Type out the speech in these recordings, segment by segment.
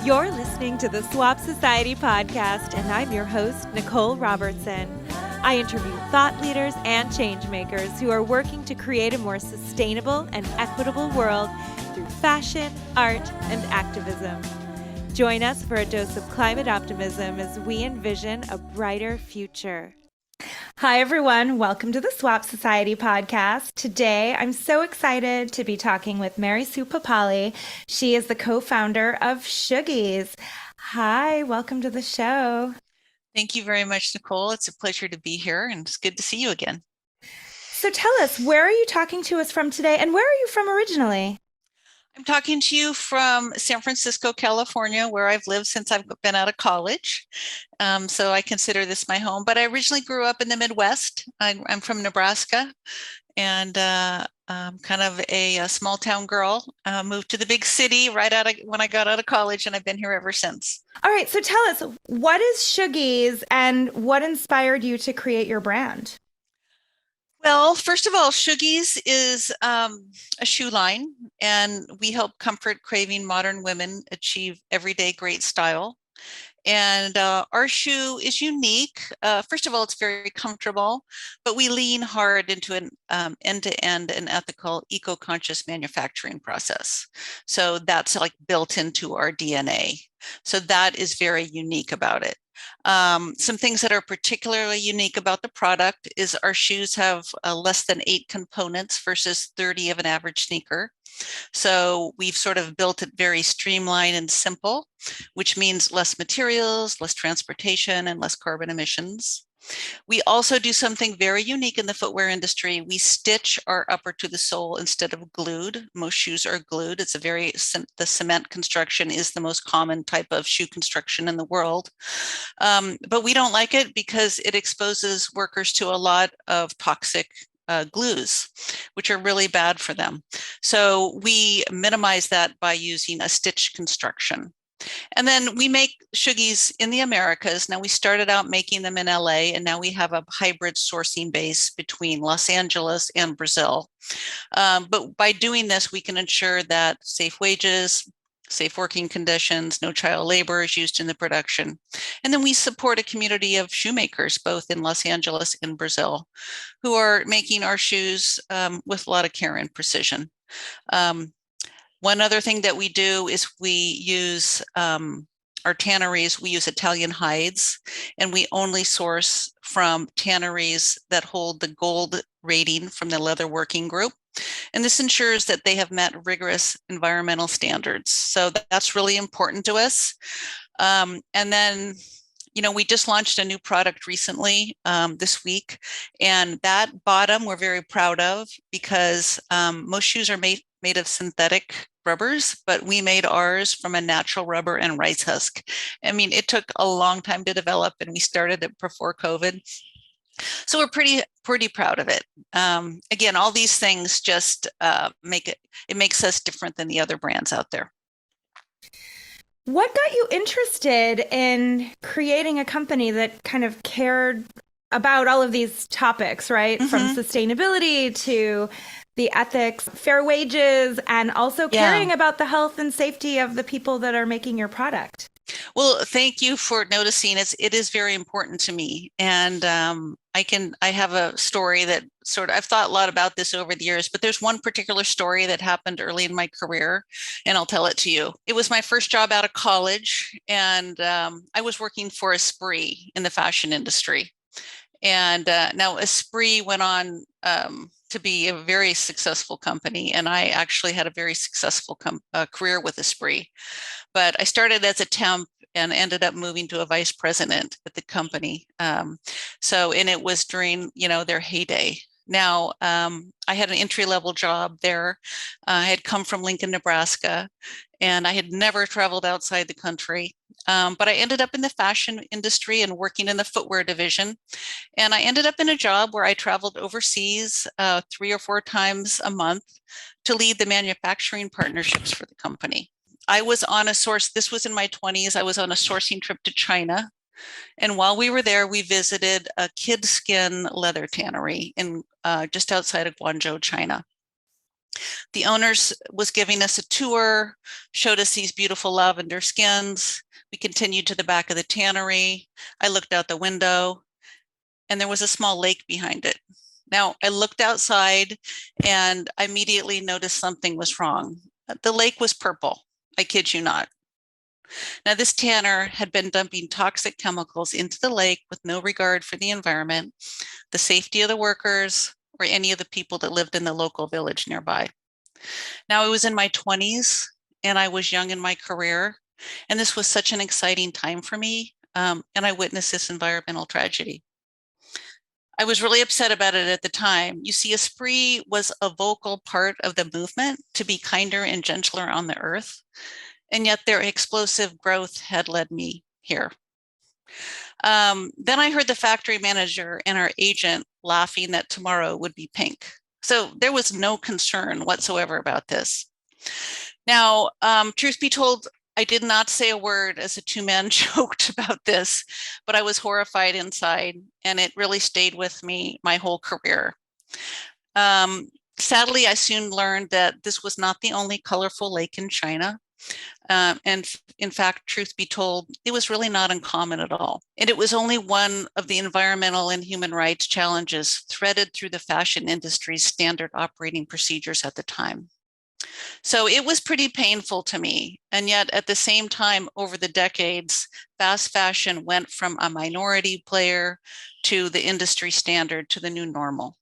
You're listening to the Swap Society podcast, and I'm your host, Nicole Robertson. I interview thought leaders and change makers who are working to create a more sustainable and equitable world through fashion, art, and activism. Join us for a dose of climate optimism as we envision a brighter future. Hi, everyone. Welcome to the Swap Society podcast. Today, I'm so excited to be talking with Sue Papale. She is the co-founder of Sugies. Hi, welcome to the show. Thank you very much, Nicole. It's a pleasure to be here, and it's good to see you again. So tell us, where are you talking to us from today, and where are you from originally? I'm talking to you from San Francisco, California, where I've lived since I've been out of college. So I consider this my home, but I originally grew up in the Midwest. I'm from Nebraska, and kind of a small town girl. Moved to the big city when I got out of college, and I've been here ever since. All right, so tell us, what is Sugies and what inspired you to create your brand? Well, first of all, Suggies is a shoe line, and we help comfort craving modern women achieve everyday great style. And our shoe is unique. First of all, it's very comfortable, but we lean hard into an end-to-end and ethical, eco-conscious manufacturing process. So that's like built into our DNA. So that is very unique about it. Some things that are particularly unique about the product is our shoes have less than 8 components versus 30 of an average sneaker. So we've sort of built it very streamlined and simple, which means less materials, less transportation, and less carbon emissions. We also do something very unique in the footwear industry. We stitch our upper to the sole instead of glued. Most shoes are glued. The cement construction is the most common type of shoe construction in the world. But we don't like it because it exposes workers to a lot of toxic glues, which are really bad for them. So we minimize that by using a stitch construction. And then we make Sugies in the Americas. Now, we started out making them in LA, and now we have a hybrid sourcing base between Los Angeles and Brazil. But by doing this, we can ensure that safe wages, safe working conditions, no child labor is used in the production. And then we support a community of shoemakers, both in Los Angeles and Brazil, who are making our shoes with a lot of care and precision. One other thing that we do is we use our tanneries, we use Italian hides, and we only source from tanneries that hold the gold rating from the Leather Working Group. And this ensures that they have met rigorous environmental standards. So that's really important to us. And then, we just launched a new product recently this week, and that bottom we're very proud of because most shoes are made of synthetic rubbers, but we made ours from a natural rubber and rice husk. I mean, it took a long time to develop, and we started it before COVID. So we're pretty proud of it. Again, all these things just makes us different than the other brands out there. What got you interested in creating a company that kind of cared about all of these topics, right? Mm-hmm. From sustainability to the ethics, fair wages, and also caring about the health and safety of the people that are making your product? Well, thank you for noticing. It is very important to me. And I have a story that I've thought a lot about this over the years, but there's one particular story that happened early in my career, and I'll tell it to you. It was my first job out of college, and I was working for Esprit in the fashion industry. And now Esprit went on to be a very successful company, and I actually had a very successful career with Esprit. But I started as a temp and ended up moving to a vice president at the company. And it was during, their heyday. Now, I had an entry-level job there. I had come from Lincoln, Nebraska, and I had never traveled outside the country. But I ended up in the fashion industry and working in the footwear division. And I ended up in a job where I traveled overseas 3 or 4 times a month to lead the manufacturing partnerships for the company. This was in my 20s, I was on a sourcing trip to China. And while we were there, we visited a kid skin leather tannery in just outside of Guangzhou, China. The owners was giving us a tour, showed us these beautiful lavender skins. We continued to the back of the tannery. I looked out the window and there was a small lake behind it. Now, I looked outside and I immediately noticed something was wrong. The lake was purple. I kid you not. Now, this tanner had been dumping toxic chemicals into the lake with no regard for the environment, the safety of the workers, or any of the people that lived in the local village nearby. Now, I was in my 20s and I was young in my career, and this was such an exciting time for me, and I witnessed this environmental tragedy. I was really upset about it at the time. You see, Esprit was a vocal part of the movement to be kinder and gentler on the earth, and yet their explosive growth had led me here. Then I heard the factory manager and our agent laughing that tomorrow would be pink. So there was no concern whatsoever about this. Now, truth be told, I did not say a word as the two men joked about this, but I was horrified inside, and it really stayed with me my whole career. Sadly, I soon learned that this was not the only colorful lake in China. And in fact, truth be told, it was really not uncommon at all. And it was only one of the environmental and human rights challenges threaded through the fashion industry's standard operating procedures at the time. So it was pretty painful to me. And yet at the same time, over the decades, fast fashion went from a minority player to the industry standard to the new normal.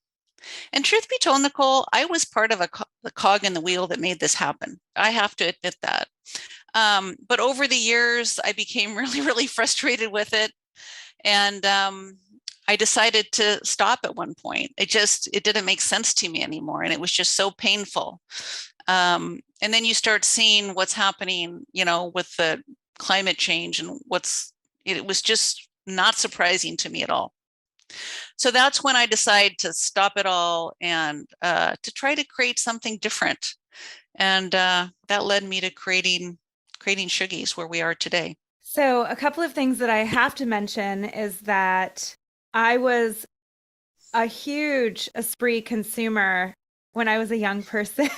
And truth be told, Nicole, I was part of the cog in the wheel that made this happen. I have to admit that. But over the years, I became really, really frustrated with it. And I decided to stop at one point. It didn't make sense to me anymore. And it was just so painful. And then you start seeing what's happening, with the climate change and it was just not surprising to me at all. So that's when I decided to stop it all and to try to create something different. And that led me to creating Sugies, where we are today. So a couple of things that I have to mention is that I was a huge Esprit consumer when I was a young person.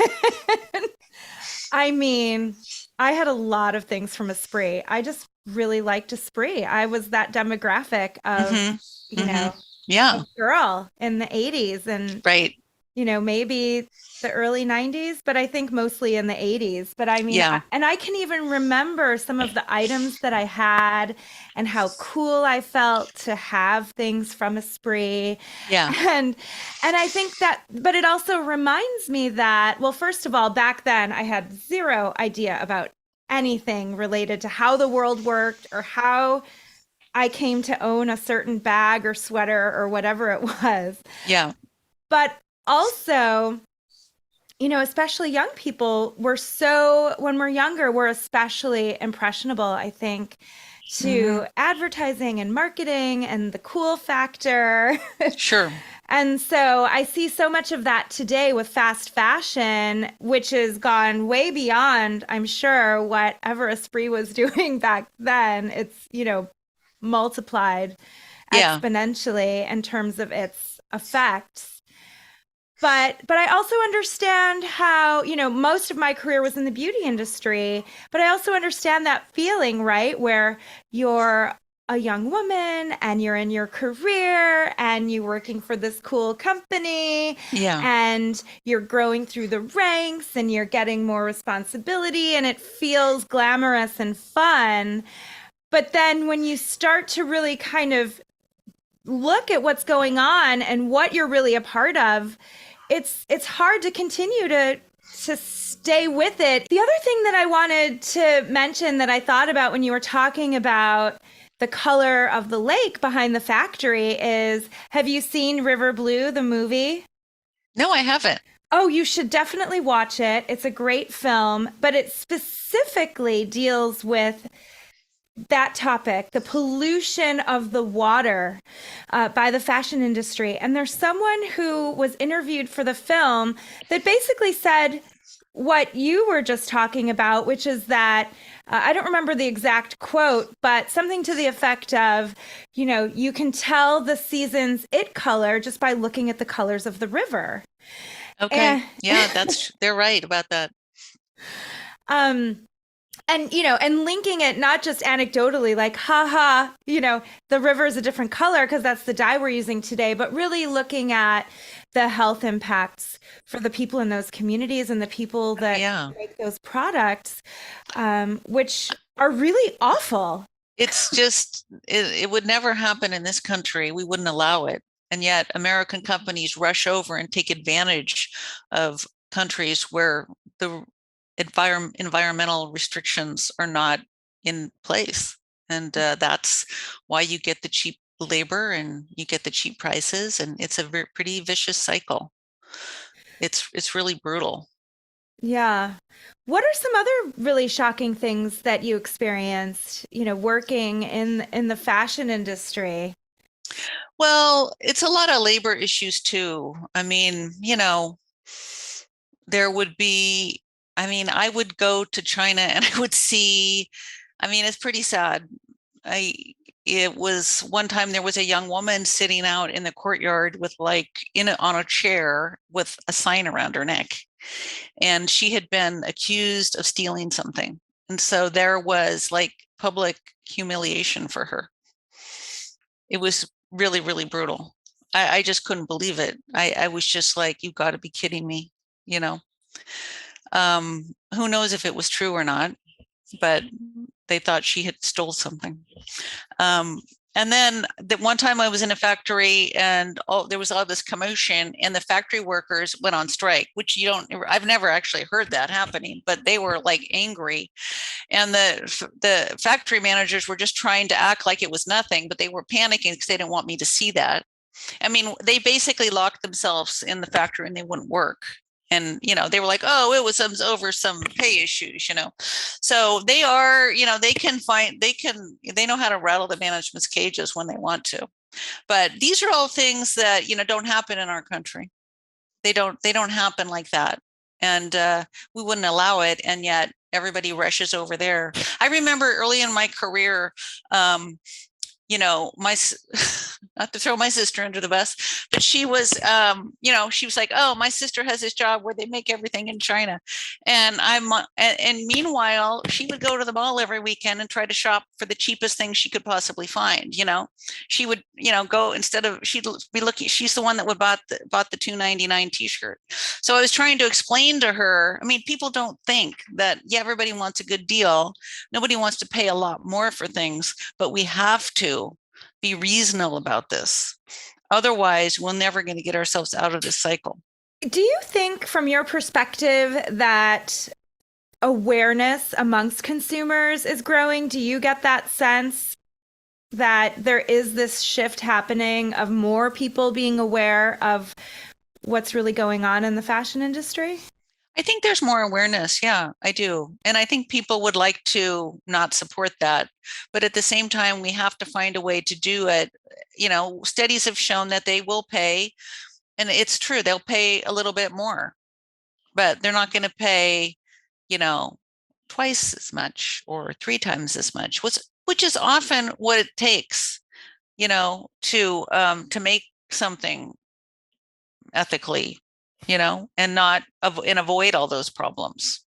I mean, I had a lot of things from Esprit. I just really liked Esprit. I was that demographic of, a girl in the 80s and, right. Maybe the early 90s, but I think mostly in the 80s. But I mean, I can even remember some of the items that I had and how cool I felt to have things from Esprit. Yeah. And I think that, but it also reminds me that, well, first of all, back then I had zero idea about anything related to how the world worked or how I came to own a certain bag or sweater or whatever it was. Yeah. But also, especially young people, when we're younger, we're especially impressionable, I think, to advertising and marketing and the cool factor. Sure. And so I see so much of that today with fast fashion, which has gone way beyond, I'm sure, whatever Esprit was doing back then. It's, multiplied exponentially in terms of its effects. But I also understand how, most of my career was in the beauty industry, but I also understand that feeling, right, where you're a young woman and you're in your career and you're working for this cool company and you're growing through the ranks and you're getting more responsibility and it feels glamorous and fun. But then when you start to really kind of look at what's going on and what you're really a part of, it's hard to continue to stay with it. The other thing that I wanted to mention that I thought about when you were talking about the color of the lake behind the factory is, have you seen River Blue, the movie? No, I haven't. Oh, you should definitely watch it. It's a great film, but it specifically deals with that topic, the pollution of the water by the fashion industry. And there's someone who was interviewed for the film that basically said what you were just talking about, which is that, I don't remember the exact quote, but something to the effect of, you can tell the season's it color just by looking at the colors of the river. Okay. And Yeah, they're right about that. um and and linking it not just anecdotally like haha, the river is a different color because that's the dye we're using today, but really looking at the health impacts for the people in those communities and the people that Yeah. make those products, which are really awful. It's just, it would never happen in this country. We wouldn't allow it. And yet American companies rush over and take advantage of countries where the environmental restrictions are not in place. And that's why you get the cheap labor and you get the cheap prices. And it's a pretty vicious cycle. It's really brutal. Yeah. What are some other really shocking things that you experienced, working in the fashion industry? Well, it's a lot of labor issues too. I mean, there would be, I would go to China and I would see, it's pretty sad. I, it was one time there was a young woman sitting out in the courtyard with on a chair with a sign around her neck. And she had been accused of stealing something. And so there was like public humiliation for her. It was really, really brutal. I just couldn't believe it. I was just like, you got to be kidding me, you know. Who knows if it was true or not, but they thought she had stole something. Um, and then the one time I was in a factory and there was all this commotion and the factory workers went on strike, which I've never actually heard that happening, but they were like angry. And the factory managers were just trying to act like it was nothing, but they were panicking because they didn't want me to see that. They basically locked themselves in the factory and they wouldn't work. And, they were like, oh, it was over some pay issues. So they are, they know how to rattle the management's cages when they want to. But these are all things that, don't happen in our country. They don't happen like that. And we wouldn't allow it. And yet everybody rushes over there. I remember early in my career, my not to throw my sister under the bus, but she was she was like, oh, my sister has this job where they make everything in China. And meanwhile she would go to the mall every weekend and try to shop for the cheapest thing she could possibly find. She would go, instead of, she'd be looking, she's the one that would bought the $2.99 t-shirt. So I was trying to explain to her, people don't think that, yeah, everybody wants a good deal, nobody wants to pay a lot more for things, but we have to be reasonable about this. Otherwise, we're never going to get ourselves out of this cycle. Do you think, from your perspective, that awareness amongst consumers is growing? Do you get that sense that there is this shift happening of more people being aware of what's really going on in the fashion industry? I think there's more awareness. Yeah, I do. And I think people would like to not support that. But at the same time, we have to find a way to do it. Studies have shown that they will pay, and it's true, they'll pay a little bit more, but they're not going to pay, you know, twice as much or three times as much, which is often what it takes, to make something ethically, and not and avoid all those problems.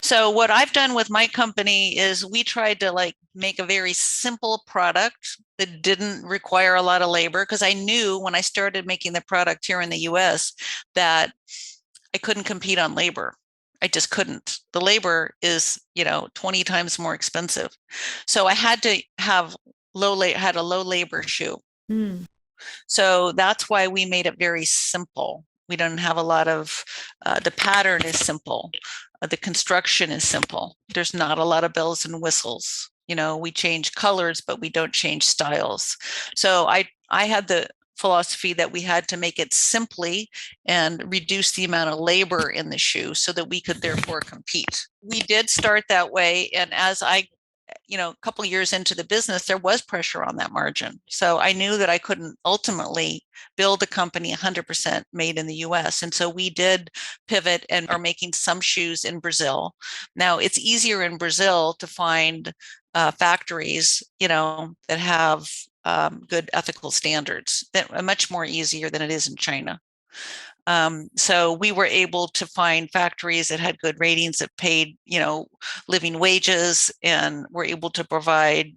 So what I've done with my company is we tried to make a very simple product that didn't require a lot of labor, because I knew when I started making the product here in the US that I couldn't compete on labor. I just couldn't. The labor is, 20 times more expensive. So I had to have had a low labor shoe. Mm. So that's why we made it very simple. We don't have a lot of, the pattern is simple. The construction is simple. There's not a lot of bells and whistles. We change colors, but we don't change styles. So I had the philosophy that we had to make it simply and reduce the amount of labor in the shoe so that we could therefore compete. We did start that way. And as a couple of years into the business, there was pressure on that margin. So I knew that I couldn't ultimately build a company 100% made in the US. And so we did pivot and are making some shoes in Brazil. Now it's easier in Brazil to find factories, that have good ethical standards, that are much more easier than it is in China. So we were able to find factories that had good ratings, that paid, living wages, and were able to provide,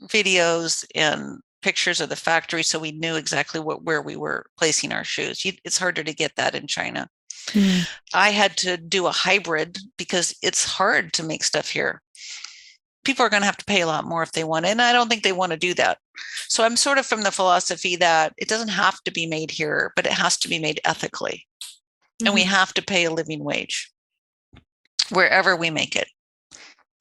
videos and pictures of the factory, so we knew exactly where we were placing our shoes. It's harder to get that in China. I had to do a hybrid because it's hard to make stuff here. People are going to have to pay a lot more if they want it, and I don't think they want to do that. So I'm sort of from the philosophy that it doesn't have to be made here, but it has to be made ethically. And we have to pay a living wage wherever we make it.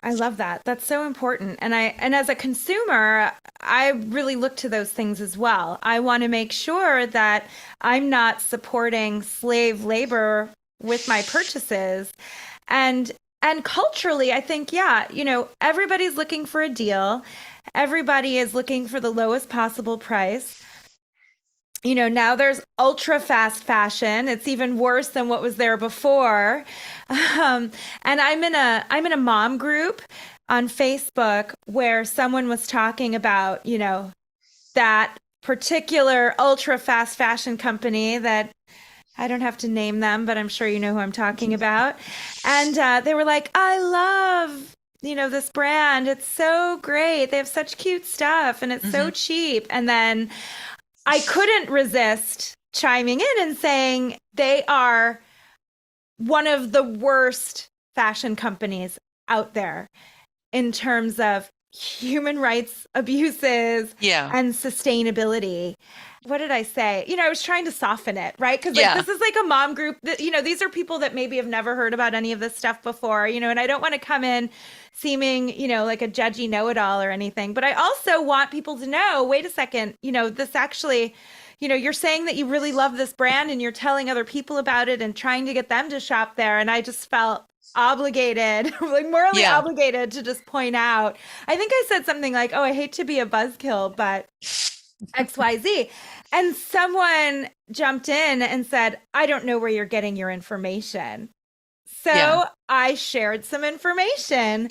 I love that. That's so important. And as a consumer, I really look to those things as well. I want to make sure that I'm not supporting slave labor with my purchases. And culturally, I think, everybody's looking for a deal. Everybody is looking for the lowest possible price. Now there's ultra fast fashion. It's even worse than what was there before. And I'm in a mom group on Facebook where someone was talking about, that particular ultra fast fashion company that I don't have to name them, but I'm sure you know who I'm talking about. And they were like, I love, this brand. It's so great. They have such cute stuff and it's so cheap. And then I couldn't resist chiming in and saying they are one of the worst fashion companies out there in terms of human rights abuses and sustainability. What did I say? I was trying to soften it, right? Because this is like a mom group that, these are people that maybe have never heard about any of this stuff before, and I don't want to come in seeming, like a judgy know-it-all or anything. But I also want people to know, wait a second, this actually, you're saying that you really love this brand and you're telling other people about it and trying to get them to shop there. And I just felt obligated, like morally obligated to just point out. I think I said something like, oh, I hate to be a buzzkill, but XYZ. And someone jumped in and said, I don't know where you're getting your information. So I shared some information.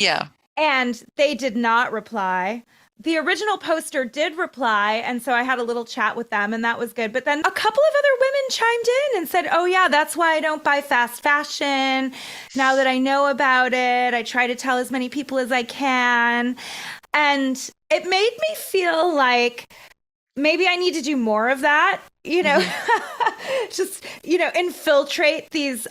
And they did not reply. The original poster did reply, and so I had a little chat with them, and that was good. But then a couple of other women chimed in and said, oh, yeah, that's why I don't buy fast fashion. Now that I know about it, I try to tell as many people as I can. And it made me feel like maybe I need to do more of that, just, infiltrate these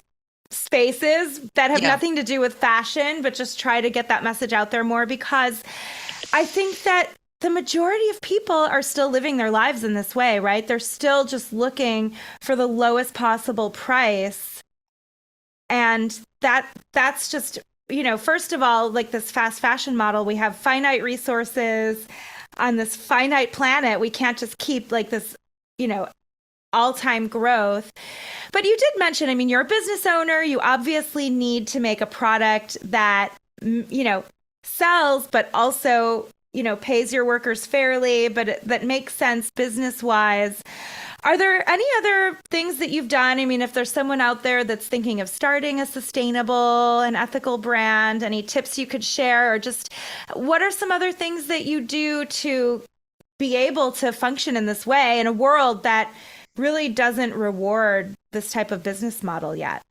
spaces that have nothing to do with fashion, but just try to get that message out there more, because I think that the majority of people are still living their lives in this way, right? They're still just looking for the lowest possible price. And that's just, first of all, like this fast fashion model, we have finite resources on this finite planet. We can't just keep like this, all-time growth. But you did mention, you're a business owner. You obviously need to make a product that, sells, but also, pays your workers fairly, but that makes sense business-wise. Are there any other things that you've done? If there's someone out there that's thinking of starting a sustainable and ethical brand, any tips you could share, or just what are some other things that you do to be able to function in this way in a world that really doesn't reward this type of business model yet?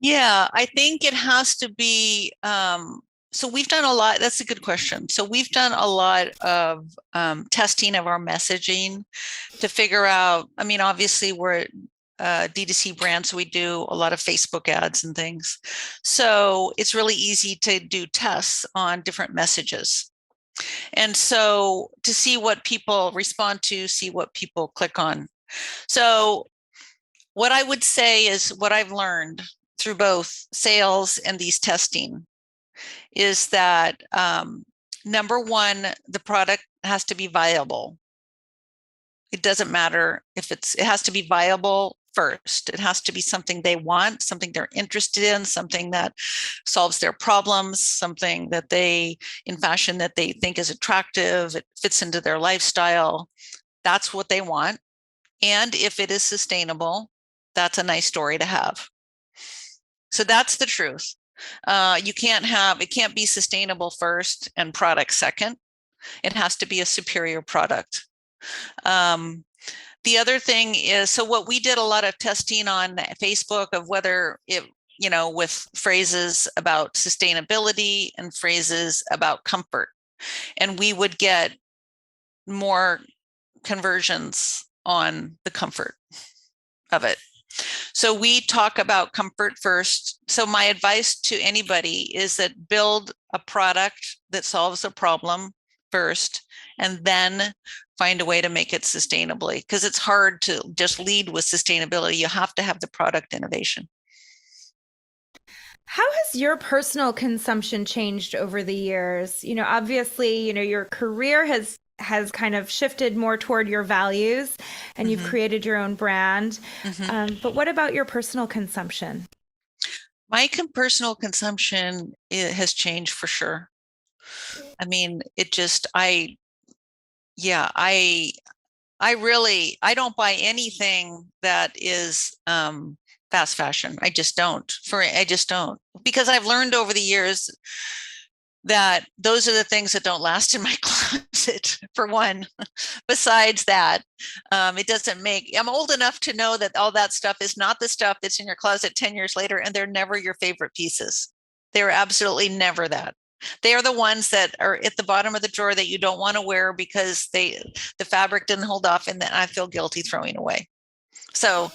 Yeah, I think it has to be, so we've done a lot. That's a good question. So we've done a lot of testing of our messaging to figure out, obviously we're a D2C brand, so we do a lot of Facebook ads and things. So it's really easy to do tests on different messages. And so to see what people respond to, see what people click on. So what I would say is what I've learned through both sales and these testing is that number one, the product has to be viable. It doesn't matter if it has to be viable first. It has to be something they want, something they're interested in, something that solves their problems, something that in fashion that they think is attractive, it fits into their lifestyle. That's what they want. And if it is sustainable, that's a nice story to have. So that's the truth. It can't be sustainable first and product second. It has to be a superior product. The other thing is, so what we did a lot of testing on Facebook of whether it, with phrases about sustainability and phrases about comfort. And we would get more conversions on the comfort of it. So we talk about comfort first. So my advice to anybody is that build a product that solves a problem first, and then find a way to make it sustainably, because it's hard to just lead with sustainability. You have to have the product innovation. How has your personal consumption changed over the years? Obviously, your career has kind of shifted more toward your values, and you've created your own brand. But what about your personal consumption? My personal consumption has changed for sure. I mean, I don't buy anything that is fast fashion. I just don't, because I've learned over the years that those are the things that don't last in my closet, for one. Besides that, I'm old enough to know that all that stuff is not the stuff that's in your closet 10 years later, and they're never your favorite pieces. They're absolutely never that. They are the ones that are at the bottom of the drawer that you don't want to wear because the fabric didn't hold off, and then I feel guilty throwing away. So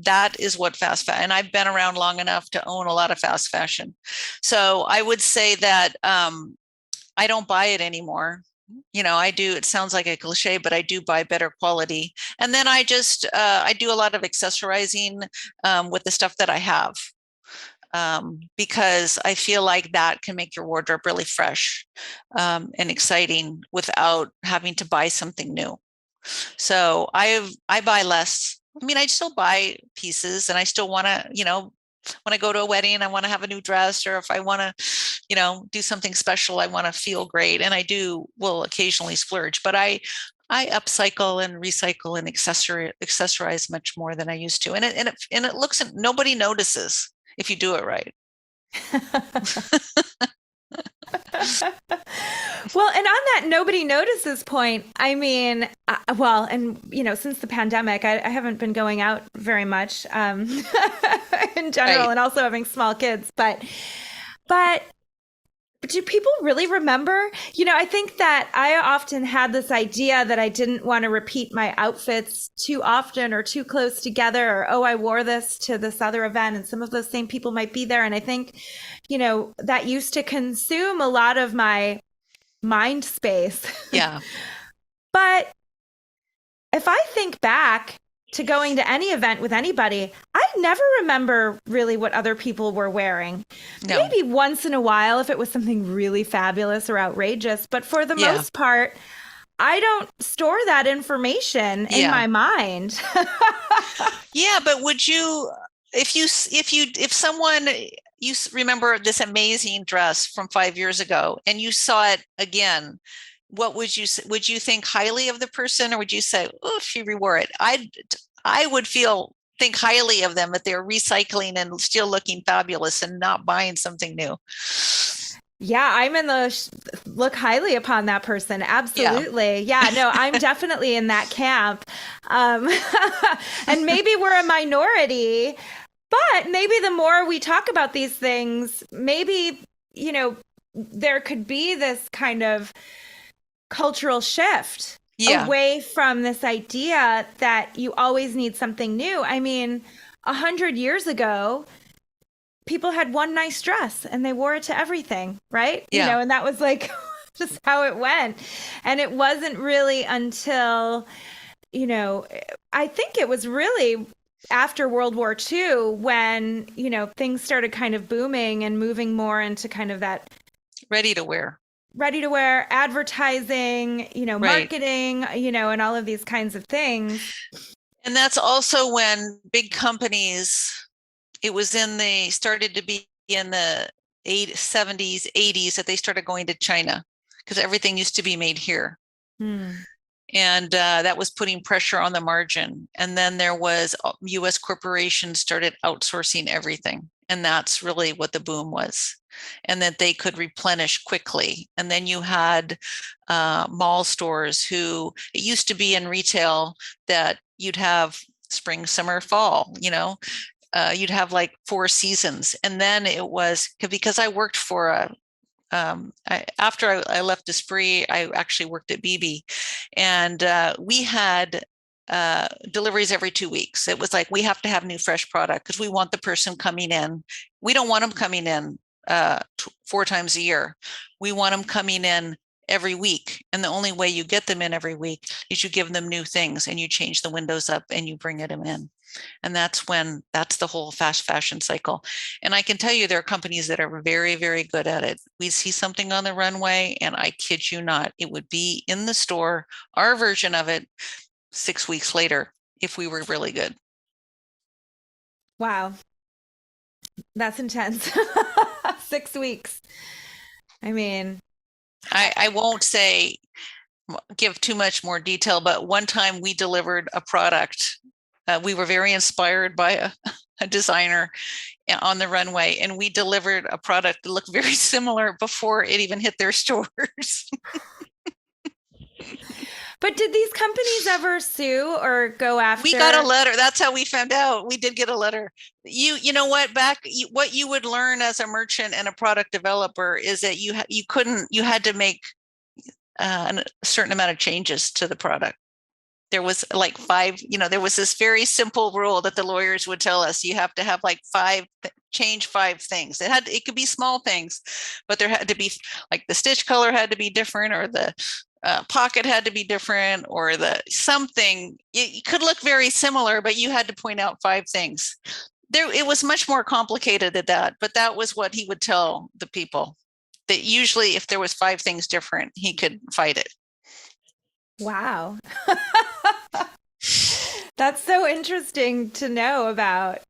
that is what fast fashion, and I've been around long enough to own a lot of fast fashion. So I would say that I don't buy it anymore. I do, it sounds like a cliche, but I do buy better quality. And then I just, I do a lot of accessorizing with the stuff that I have. Because I feel like that can make your wardrobe really fresh and exciting without having to buy something new. So I buy less. I mean, I still buy pieces, and I still want to, when I go to a wedding, I want to have a new dress, or if I want to, do something special, I want to feel great. And will occasionally splurge, but I upcycle and recycle and accessorize much more than I used to. And it looks, nobody notices if you do it right. Well, and on that nobody notices point, I mean, since the pandemic, I haven't been going out very much in general, right. And also having small kids, but do people really remember? I think that I often had this idea that I didn't want to repeat my outfits too often or too close together, or, oh, I wore this to this other event and some of those same people might be there. And I think, that used to consume a lot of my mind space. Yeah. But if I think back to going to any event with anybody, I never remember really what other people were wearing. No. Maybe once in a while if it was something really fabulous or outrageous, but for the most part, I don't store that information in my mind. Yeah, but would you, if someone, you remember this amazing dress from 5 years ago and you saw it again, what would you think highly of the person, or would you say, oh, she rewore it? I would think highly of them if they're recycling and still looking fabulous and not buying something new. Yeah, I'm in the look highly upon that person. Absolutely. Yeah, no, I'm definitely in that camp. And maybe we're a minority, but maybe the more we talk about these things, maybe, there could be this kind of cultural shift away from this idea that you always need something new. I mean, 100 years ago, people had one nice dress and they wore it to everything, right? Yeah. And that was like just how it went. And it wasn't really until, I think it was really after World War II when, things started kind of booming and moving more into kind of that ready to wear advertising, marketing, and all of these kinds of things. And that's also when big companies, started to be in the 70s, 80s that they started going to China, because everything used to be made here. And that was putting pressure on the margin. And then there was US corporations started outsourcing everything. And that's really what the boom was, and that they could replenish quickly. And then you had mall stores who, it used to be in retail that you'd have spring, summer, fall, you'd have like 4 seasons. And then it was because I worked for after I left Esprit, I actually worked at Bebe, and we had deliveries every 2 weeks. It was like, we have to have new fresh product because we want the person coming in. We don't want them coming in 4 times a year. We want them coming in every week. And the only way you get them in every week is you give them new things and you change the windows up and you bring them in. And that's the whole fast fashion cycle. And I can tell you, there are companies that are very, very good at it. We see something on the runway, and I kid you not, it would be in the store, our version of it, 6 weeks later, if we were really good. Wow. That's intense. 6 weeks. I mean, I won't give too much more detail, but one time we delivered a product. We were very inspired by a designer on the runway, and we delivered a product that looked very similar before it even hit their stores. but did these companies ever sue or go after? We got a letter. That's how we found out. We did get a letter. You know what? What you would learn as a merchant and a product developer is that you had to make a certain amount of changes to the product. There was like 5, there was this very simple rule that the lawyers would tell us. You have to have like change 5 things. It could be small things, but there had to be, like, the stitch color had to be different, or the pocket had to be different, or something. It could look very similar, but you had to point out 5 things. It was much more complicated than that, but that was what he would tell the people, that usually if there was 5 things different, he could fight it. Wow. That's so interesting to know about.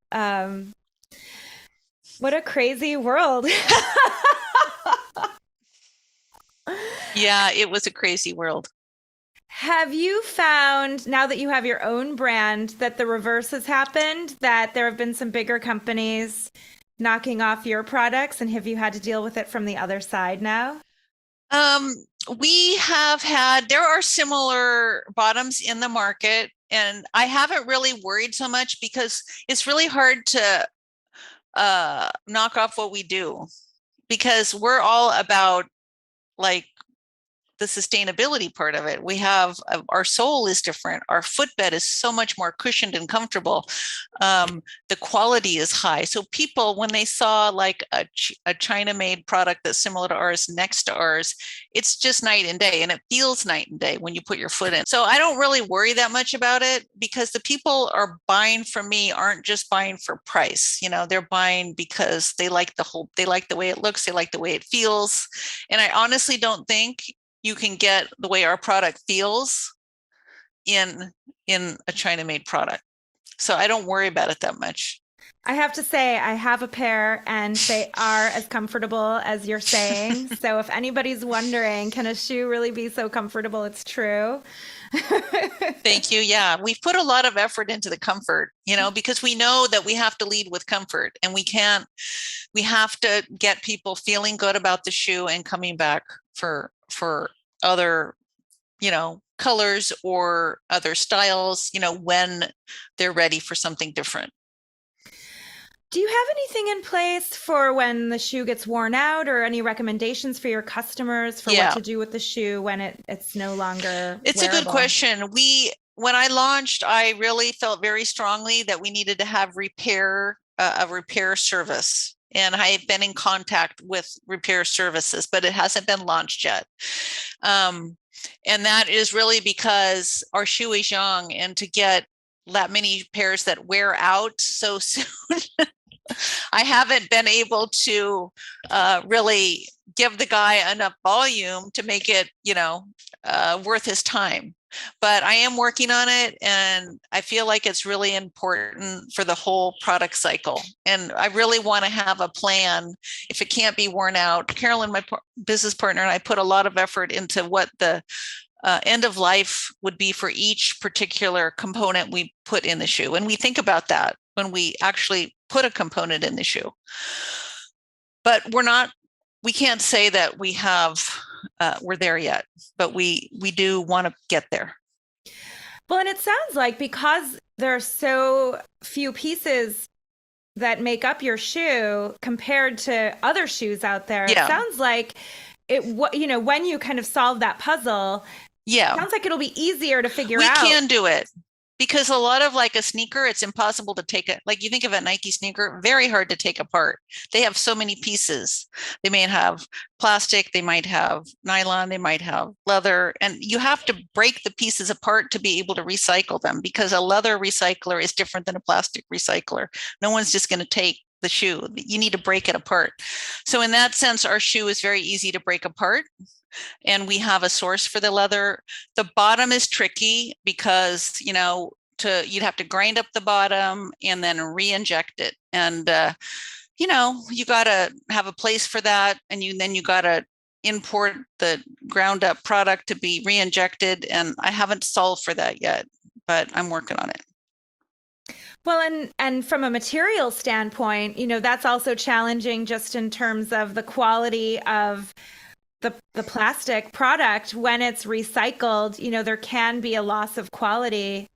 What a crazy world. Yeah, it was a crazy world. Have you found, now that you have your own brand, that the reverse has happened, that there have been some bigger companies knocking off your products, and have you had to deal with it from the other side now? There are similar bottoms in the market, and I haven't really worried so much because it's really hard to knock off what we do, because we're all about, like, the sustainability part of it. We have, our sole is different. Our footbed is so much more cushioned and comfortable. The quality is high. So people, when they saw like a China-made product that's similar to ours next to ours, it's just night and day, and it feels night and day when you put your foot in. So I don't really worry that much about it, because the people are buying from me aren't just buying for price. They're buying because they like the way it looks, they like the way it feels. And I honestly don't think you can get the way our product feels in a China-made product. So I don't worry about it that much. I have to say, I have a pair, and they are as comfortable as you're saying. So if anybody's wondering, can a shoe really be so comfortable? It's true. Thank you. Yeah, we've put a lot of effort into the comfort, because we know that we have to lead with comfort, and we have to get people feeling good about the shoe and coming back for other, colors or other styles, when they're ready for something different. Do you have anything in place for when the shoe gets worn out, or any recommendations for your customers for what to do with the shoe when it's no longer It's wearable? A good question. When I launched, I really felt very strongly that we needed to have a repair service. And I've been in contact with repair services, but it hasn't been launched yet. And that is really because our shoe is young, and to get that many pairs that wear out so soon, I haven't been able to really give the guy enough volume to make it, worth his time. But I am working on it, and I feel like it's really important for the whole product cycle. And I really want to have a plan if it can't be worn out. Carolyn, my business partner, and I put a lot of effort into what the end of life would be for each particular component we put in the shoe. And we think about that when we actually put a component in the shoe. But we can't say that we're there yet, but we do want to get there. Well, and it sounds like because there are so few pieces that make up your shoe compared to other shoes out there, It sounds like when you kind of solve that puzzle, it sounds like it'll be easier to figure out. We can do it. Because a lot of like a sneaker, it's impossible to take it. Like you think of a Nike sneaker, very hard to take apart. They have so many pieces. They may have plastic, they might have nylon, they might have leather, and you have to break the pieces apart to be able to recycle them, because a leather recycler is different than a plastic recycler. No one's just going to take the shoe. You need to break it apart. So in that sense, our shoe is very easy to break apart. And we have a source for the leather. The bottom is tricky because, you'd have to grind up the bottom and then re-inject it. And, you got to have a place for that. And then you got to import the ground up product to be re-injected. And I haven't solved for that yet, but I'm working on it. Well, and from a material standpoint, that's also challenging just in terms of the quality of the plastic product. When it's recycled, there can be a loss of quality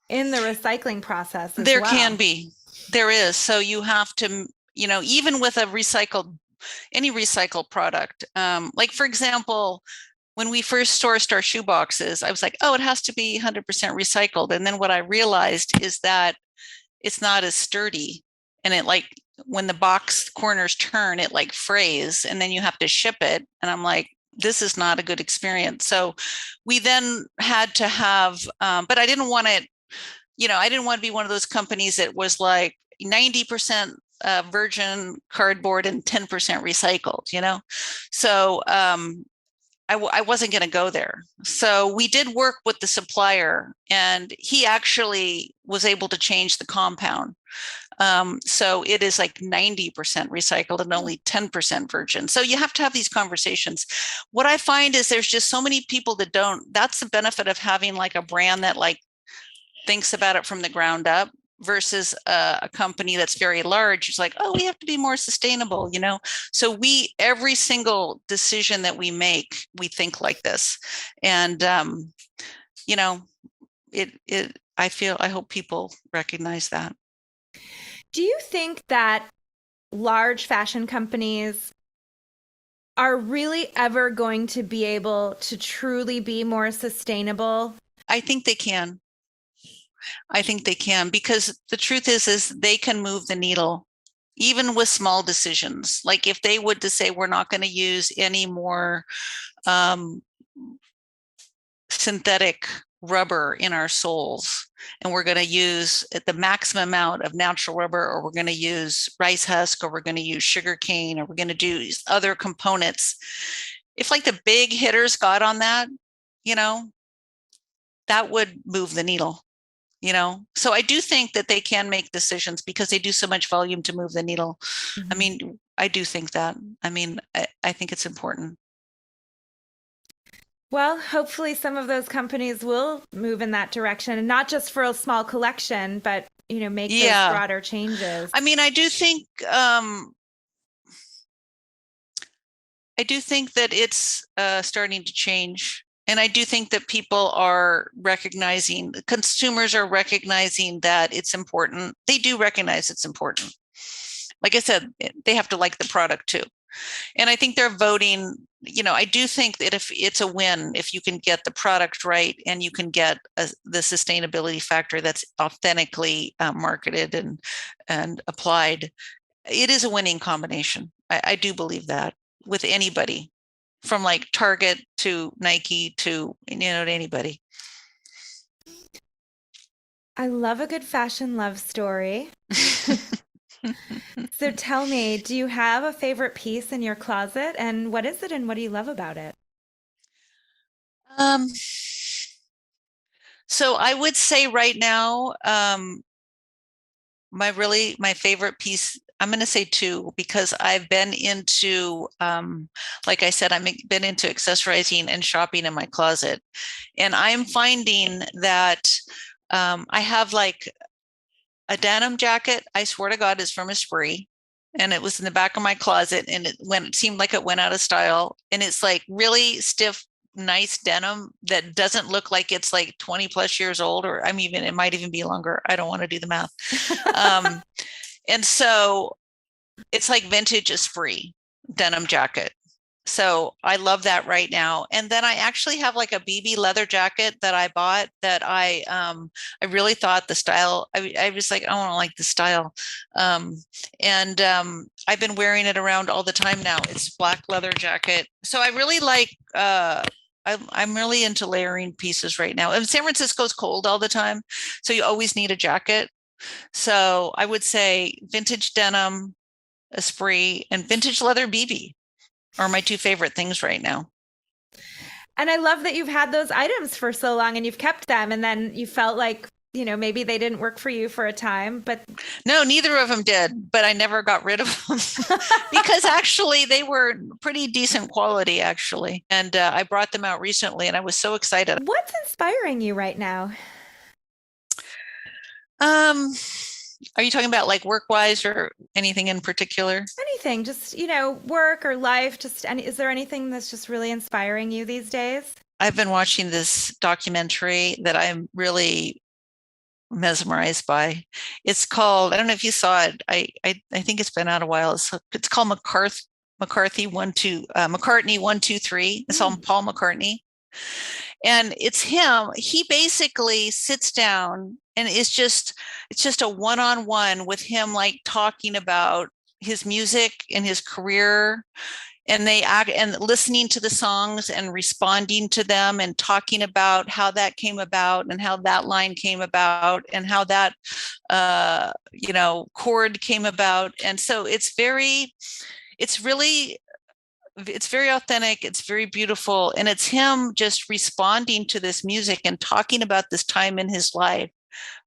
in the recycling process. There can be. There is. So you have to, even with any recycled product, like for example, when we first sourced our shoe boxes, I was like, oh, it has to be 100% recycled. And then what I realized is that it's not as sturdy, and it when the box corners turn, it frays, and then you have to ship it. And I'm like, this is not a good experience. So we then had to have, but I didn't want it, I didn't want to be one of those companies that was 90% virgin cardboard and 10% recycled, So I wasn't going to go there. So we did work with the supplier, and he actually was able to change the compound. So it is 90% recycled and only 10% virgin. So you have to have these conversations. What I find is there's just so many people that don't. That's the benefit of having a brand that thinks about it from the ground up versus a company that's very large. It's oh, we have to be more sustainable, So every single decision that we make, we think like this. And, I hope people recognize that. Do you think that large fashion companies are really ever going to be able to truly be more sustainable? I think they can. Because the truth is they can move the needle, even with small decisions. If they would to say, we're not going to use any more synthetic rubber in our soles, and we're going to use the maximum amount of natural rubber, or we're going to use rice husk, or we're going to use sugar cane, or we're going to do other components. If the big hitters got on that, that would move the needle. So I do think that they can make decisions because they do so much volume to move the needle. Mm-hmm. I do think that. I think it's important. Well, hopefully some of those companies will move in that direction, and not just for a small collection, but make those broader changes. I do think that it's starting to change. And I do think that people are recognizing, consumers are recognizing that it's important. They do recognize it's important. Like I said, they have to like the product too. And I think they're voting, I do think that if it's a win, if you can get the product right and you can get the sustainability factor that's authentically marketed and applied, it is a winning combination. I do believe that with anybody. From Target to Nike to, to anybody. I love a good fashion love story. So tell me, do you have a favorite piece in your closet, and what is it and what do you love about it? So I would say right now, my favorite piece I'm going to say two, because I've been into, like I said, I've been into accessorizing and shopping in my closet. And I'm finding that I have like a denim jacket, I swear to God, is from Esprit. And it was in the back of my closet, and it seemed like it went out of style. And it's like really stiff, nice denim that doesn't look like it's like 20 plus years old, or it might even be longer. I don't want to do the math. And so it's like vintage Esprit denim jacket. So I love that right now. And then I actually have like a BB leather jacket that I bought that I really thought the style, I was like, I don't like the style. And I've been wearing it around all the time now. It's black leather jacket. So I really like, I'm really into layering pieces right now. And San Francisco's cold all the time, so you always need a jacket. So I would say vintage denim, Esprit, and vintage leather BB are my two favorite things right now. And I love that you've had those items for so long and you've kept them, and then you felt like, maybe they didn't work for you for a time, but no, neither of them did, but I never got rid of them because actually they were pretty decent quality actually. And I brought them out recently and I was so excited. What's inspiring you right now? Are you talking about like work-wise or anything in particular? Anything, just, work or life, is there anything that's just really inspiring you these days? I've been watching this documentary that I'm really mesmerized by. It's called, I don't know if you saw it. I think it's been out a while. It's called McCartney 1-2-3. It's on Paul McCartney. And it's him. He basically sits down and it's just a one-on-one with him, like talking about his music and his career, and listening to the songs and responding to them and talking about how that came about and how that line came about and how that chord came about. And so it's very authentic. It's very beautiful. And it's him just responding to this music and talking about this time in his life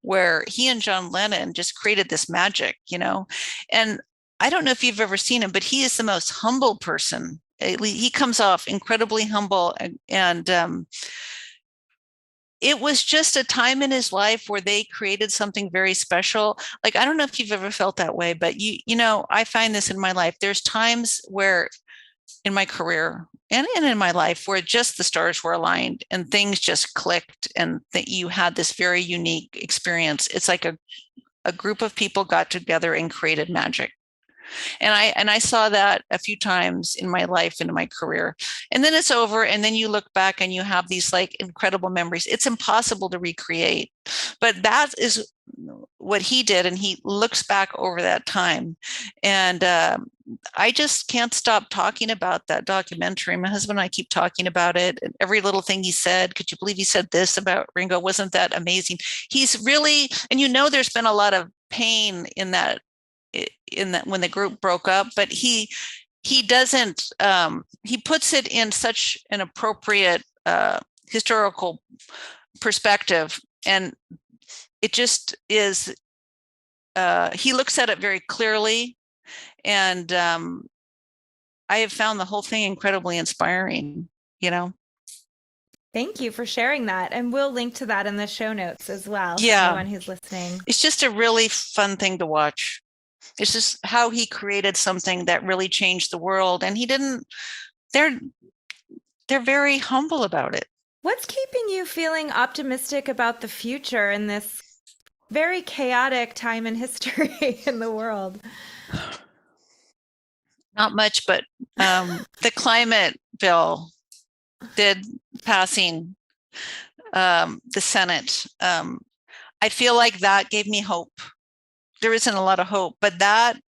where he and John Lennon just created this magic, and I don't know if you've ever seen him, but he is the most humble person. He comes off incredibly humble. And it was just a time in his life where they created something very special. Like, I don't know if you've ever felt that way, but I find this in my life. There's times where in my career and in my life where just the stars were aligned and things just clicked and that you had this very unique experience. It's like a group of people got together and created magic. And I saw that a few times in my life and in my career. And then it's over. And then you look back and you have these like incredible memories. It's impossible to recreate, but that is what he did. And he looks back over that time. And I just can't stop talking about that documentary. My husband and I keep talking about it, and every little thing he said. Could you believe he said this about Ringo? Wasn't that amazing? He's really, and there's been a lot of pain in that when the group broke up, but he doesn't, he puts it in such an appropriate historical perspective, and it just is, he looks at it very clearly, and I have found the whole thing incredibly inspiring. Thank you for sharing that. And we'll link to that in the show notes as well. Yeah. For anyone who's listening. It's just a really fun thing to watch. It's just how he created something that really changed the world. And they're very humble about it. What's keeping you feeling optimistic about the future in this very chaotic time in history in the world? Not much, but the climate bill did passing the Senate. I feel like that gave me hope. There isn't a lot of hope, but that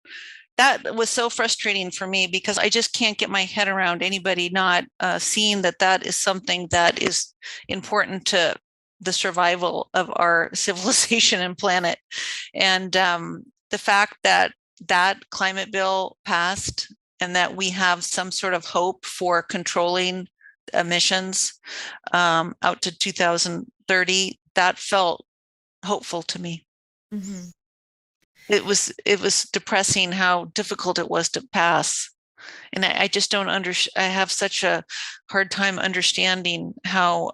was so frustrating for me because I just can't get my head around anybody not seeing that is something that is important to the survival of our civilization and planet. And the fact that climate bill passed and that we have some sort of hope for controlling emissions out to 2030, that felt hopeful to me. Mm-hmm. it was depressing how difficult it was to pass. And I just don't I have such a hard time understanding how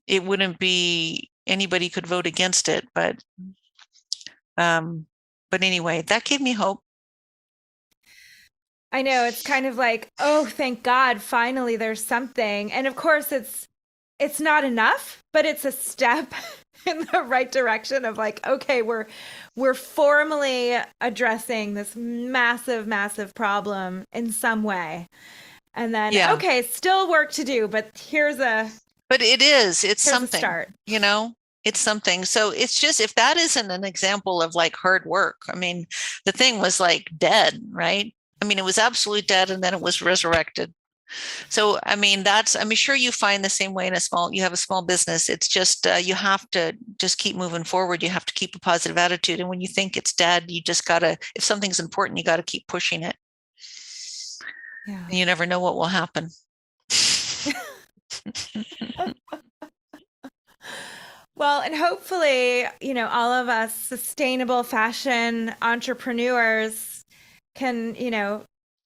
it wouldn't be anybody could vote against it. But anyway, that gave me hope. I know, it's kind of like, oh, thank God, finally there's something. And of course it's not enough, but it's a step in the right direction of like, okay, we're formally addressing this massive, massive problem in some way. And then, Yeah. okay, still work to do, but But it's something, start. It's something. So it's just, if that isn't an example of like hard work, I mean, the thing was like dead, right? I mean, it was absolutely dead and then it was resurrected. So, I mean, sure you find the same way you have a small business. It's just, you have to just keep moving forward. You have to keep a positive attitude. And when you think it's dead, you just gotta, if something's important, you gotta keep pushing it. Yeah. And you never know what will happen. Well, and hopefully, all of us sustainable fashion entrepreneurs can,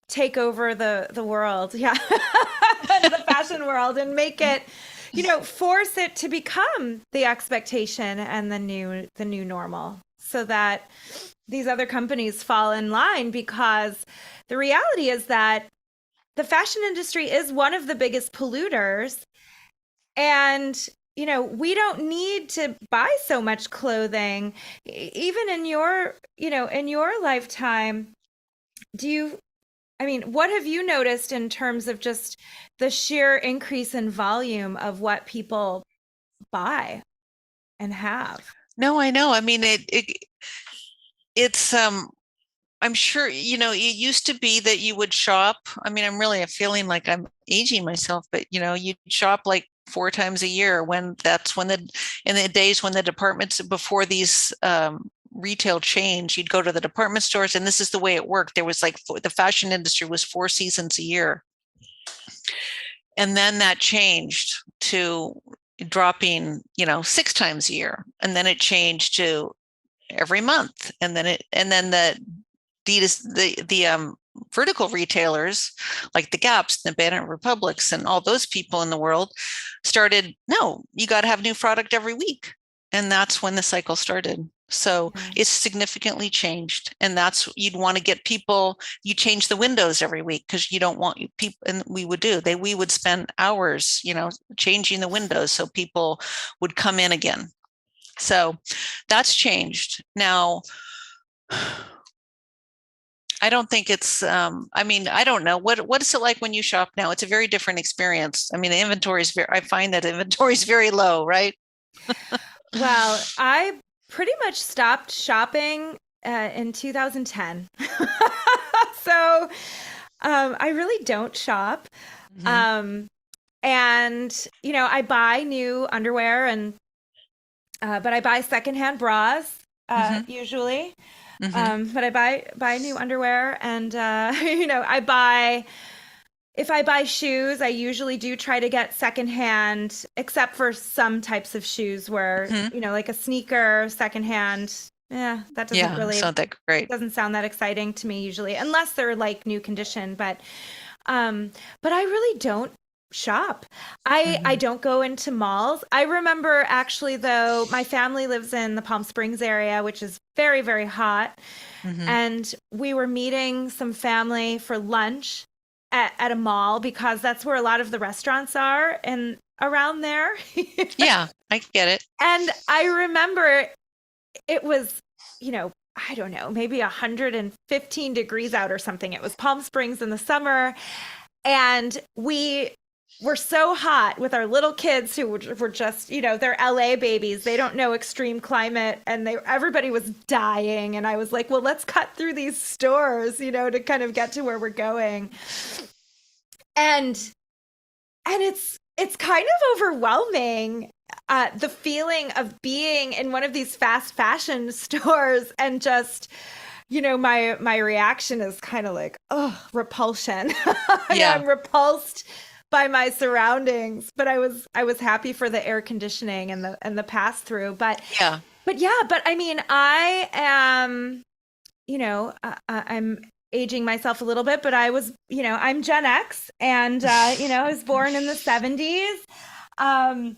take over the world. Yeah. The fashion world and make it, force it to become the expectation and the new normal, so that these other companies fall in line, because the reality is that the fashion industry is one of the biggest polluters. And we don't need to buy so much clothing. Even in your lifetime, what have you noticed in terms of just the sheer increase in volume of what people buy and have? No, I know. I mean, it's I'm sure, it used to be that you would shop. I mean, I'm really feeling like I'm aging myself, but you'd shop like 4 times a year, in the days when the departments, before these retail change, you'd go to the department stores, and this is the way it worked. There was like, the fashion industry was 4 seasons a year. And then that changed to dropping, 6 times a year. And then it changed to every month. And then the vertical retailers like the Gaps, the Banana Republics, and all those people in the world started, no, you got to have new product every week. And that's when the cycle started. So it's significantly changed. And you'd want to get people, you change the windows every week, because you don't want people, and we would spend hours, changing the windows so people would come in again. So that's changed. Now, I don't think it's, I don't know. What is it like when you shop now? It's a very different experience. I mean, I find that inventory is very low, right? Well, I pretty much stopped shopping in 2010. So I really don't shop. Mm-hmm. And, I buy new underwear but I buy secondhand bras usually. Mm-hmm. But I buy new underwear, and if I buy shoes, I usually do try to get secondhand, except for some types of shoes where like a sneaker secondhand. Yeah, that doesn't really sound that great. Doesn't sound that exciting to me usually, unless they're like new condition. But I really don't shop. I don't go into malls. I remember, actually, though, my family lives in the Palm Springs area, which is very, very hot. And we were meeting some family for lunch at a mall, because that's where a lot of the restaurants are and around there. Yeah, I get it. And I remember it was, I don't know, maybe 115 degrees out or something. It was Palm Springs in the summer. And we were so hot with our little kids who were just, they're LA babies. They don't know extreme climate, and everybody was dying. And I was like, well, let's cut through these stores, to kind of get to where we're going. And it's kind of overwhelming, the feeling of being in one of these fast fashion stores, and just, my reaction is kind of like, oh, repulsion. Yeah. I'm repulsed by my surroundings, but I was happy for the air conditioning and the pass through. But But yeah, but I mean, I am, I'm aging myself a little bit, but I was, I'm Gen X and, I was born in the 70s. Um,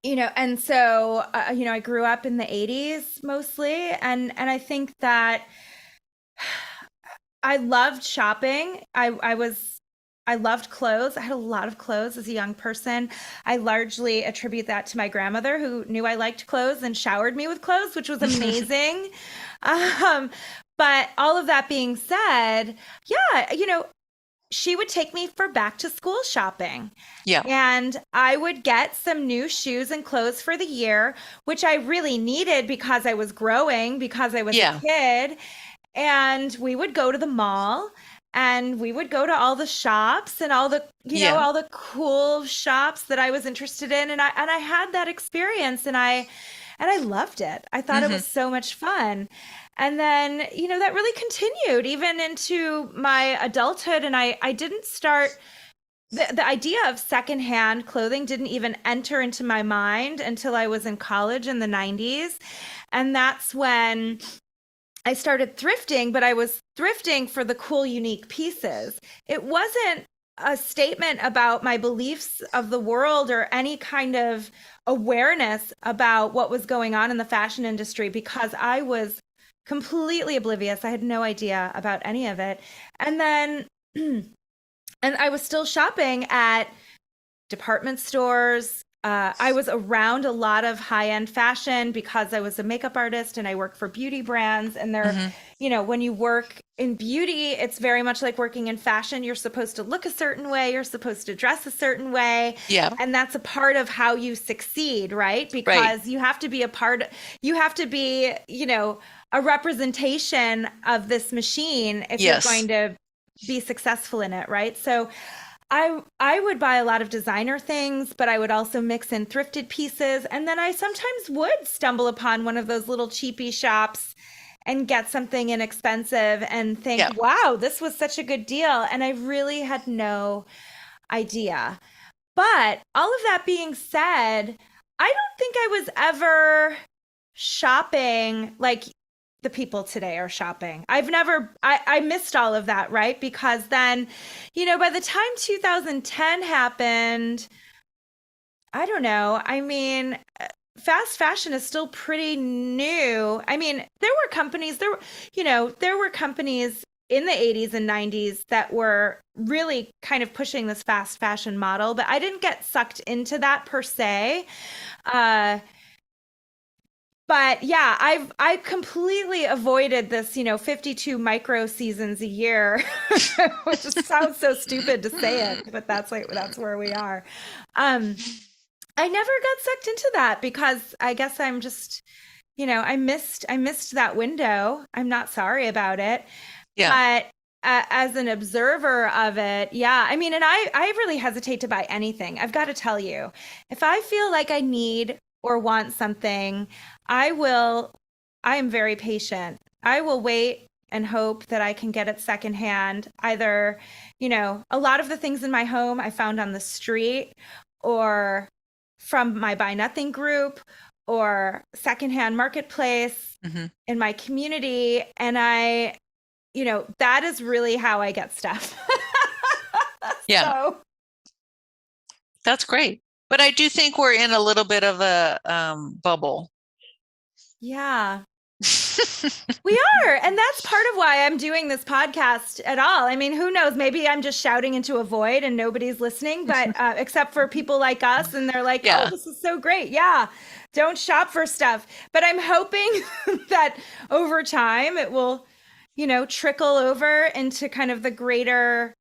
and so, I grew up in the 80s mostly. And I think that I loved shopping. I loved clothes. I had a lot of clothes as a young person. I largely attribute that to my grandmother, who knew I liked clothes and showered me with clothes, which was amazing. um, but all of that being said, yeah, she would take me for back to school shopping. Yeah. And I would get some new shoes and clothes for the year, which I really needed because I was growing, because I was a kid. And we would go to the mall and we would go to all the shops and all the, all the cool shops that I was interested in. And I had that experience and I loved it. I thought it was so much fun. And then, that really continued even into my adulthood. And I didn't start, the idea of secondhand clothing didn't even enter into my mind until I was in college in the 90s. And that's when I started thrifting, but I was thrifting for the cool, unique pieces. It wasn't a statement about my beliefs of the world or any kind of awareness about what was going on in the fashion industry, because I was completely oblivious. I had no idea about any of it. And then, and I was still shopping at department stores. I was around a lot of high-end fashion because I was a makeup artist and I work for beauty brands. And they're, when you work in beauty, it's very much like working in fashion. You're supposed to look a certain way. You're supposed to dress a certain way. Yeah. And that's a part of how you succeed, right? Because you have to be you have to be, a representation of this machine if you're going to be successful in it, right? So I would buy a lot of designer things, but I would also mix in thrifted pieces. And then I sometimes would stumble upon one of those little cheapy shops and get something inexpensive and think, wow, this was such a good deal. And I really had no idea. But all of that being said, I don't think I was ever shopping like the people today are shopping. I missed all of that, right? Because then, by the time 2010 happened, I don't know. I mean, fast fashion is still pretty new. I mean, there were companies in the 80s and 90s that were really kind of pushing this fast fashion model, but I didn't get sucked into that per se. But yeah, I completely avoided this, 52 micro seasons a year, which just sounds so stupid to say it, but that's where we are. I never got sucked into that because I guess I'm just, I missed that window. I'm not sorry about it. Yeah. But as an observer of it, yeah, I mean, and I really hesitate to buy anything. I've got to tell you, if I feel like I need or want something, I am very patient. I will wait and hope that I can get it secondhand. Either, a lot of the things in my home I found on the street or from my Buy Nothing group or secondhand marketplace in my community. And that is really how I get stuff. Yeah. So. That's great. But I do think we're in a little bit of a bubble. Yeah. We are. And that's part of why I'm doing this podcast at all. I mean, who knows? Maybe I'm just shouting into a void and nobody's listening, but except for people like us. And they're like, oh, this is so great. Yeah. Don't shop for stuff. But I'm hoping that over time it will, trickle over into kind of the greater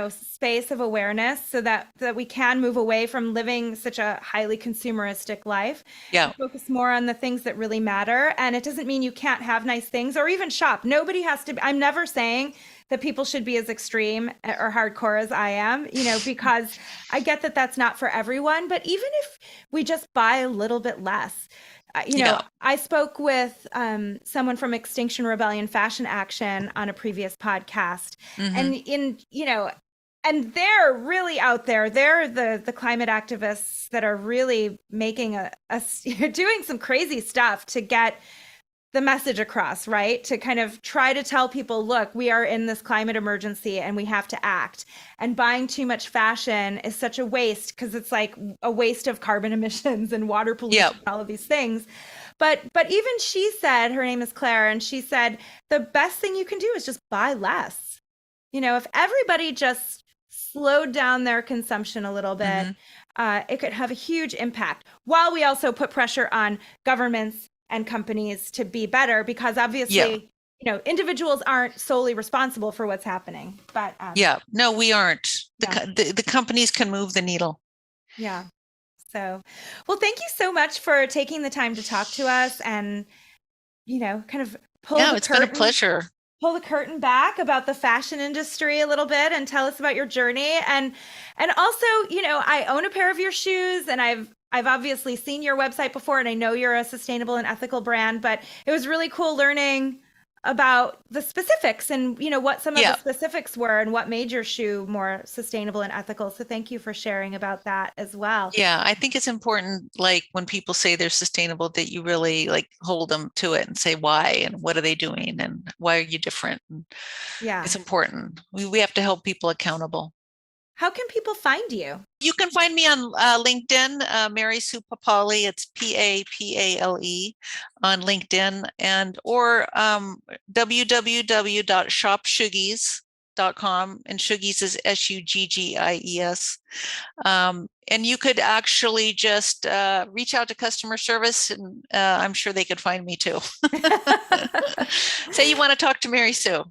space of awareness so that we can move away from living such a highly consumeristic life. Yeah. Focus more on the things that really matter. And it doesn't mean you can't have nice things or even shop. Nobody has to. I'm never saying that people should be as extreme or hardcore as I am, because I get that that's not for everyone. But even if we just buy a little bit less, I spoke with someone from Extinction Rebellion Fashion Action on a previous podcast. And And they're really out there. They're the climate activists that are really making doing some crazy stuff to get the message across, right? To kind of try to tell people, look, we are in this climate emergency and we have to act. And buying too much fashion is such a waste because it's like a waste of carbon emissions and water pollution and all of these things. But even she said, her name is Claire, and she said, the best thing you can do is just buy less. If everybody just slowed down their consumption a little bit, it could have a huge impact, while we also put pressure on governments and companies to be better, because obviously, individuals aren't solely responsible for what's happening. But no, we aren't. The companies can move the needle. Yeah. So, well, thank you so much for taking the time to talk to us and, kind of it's been a pleasure. Pull the curtain back about the fashion industry a little bit and tell us about your journey. And also, I own a pair of your shoes, and I've obviously seen your website before, and I know you're a sustainable and ethical brand, but it was really cool learning about the specifics and, what some of the specifics were and what made your shoe more sustainable and ethical. So thank you for sharing about that as well. Yeah, I think it's important, like when people say they're sustainable, that you really like hold them to it and say why and what are they doing and why are you different? And it's important. We have to hold people accountable. How can people find you? You can find me on LinkedIn, Mary Sue Papale. It's Papale on LinkedIn, or www.shopsuggies.com, and Sugies is Suggies. And you could actually just reach out to customer service, and I'm sure they could find me too. Say you want to talk to Mary Sue.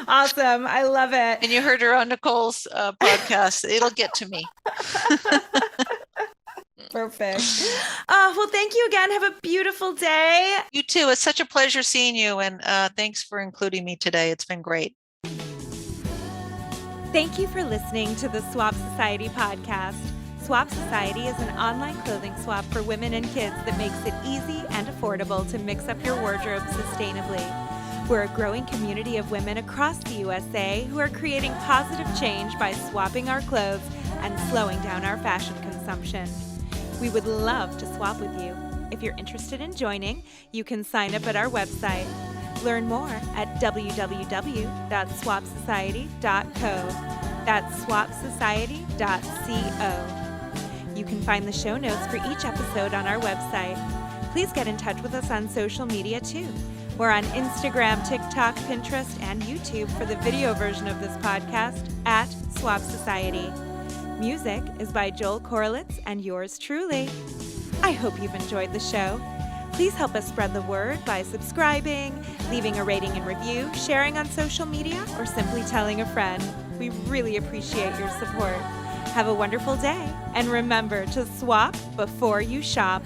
Awesome. I love it. And you heard her on Nicole's podcast. It'll get to me. Perfect. Well, thank you again. Have a beautiful day. You too. It's such a pleasure seeing you. And thanks for including me today. It's been great. Thank you for listening to the Swap Society podcast. Swap Society is an online clothing swap for women and kids that makes it easy and affordable to mix up your wardrobe sustainably. We're a growing community of women across the USA who are creating positive change by swapping our clothes and slowing down our fashion consumption. We would love to swap with you. If you're interested in joining, you can sign up at our website. Learn more at www.swapsociety.co. That's swapsociety.co. You can find the show notes for each episode on our website. Please get in touch with us on social media too. We're on Instagram, TikTok, Pinterest, and YouTube for the video version of this podcast at Swap Society. Music is by Joel Korolitz and yours truly. I hope you've enjoyed the show. Please help us spread the word by subscribing, leaving a rating and review, sharing on social media, or simply telling a friend. We really appreciate your support. Have a wonderful day, and remember to swap before you shop.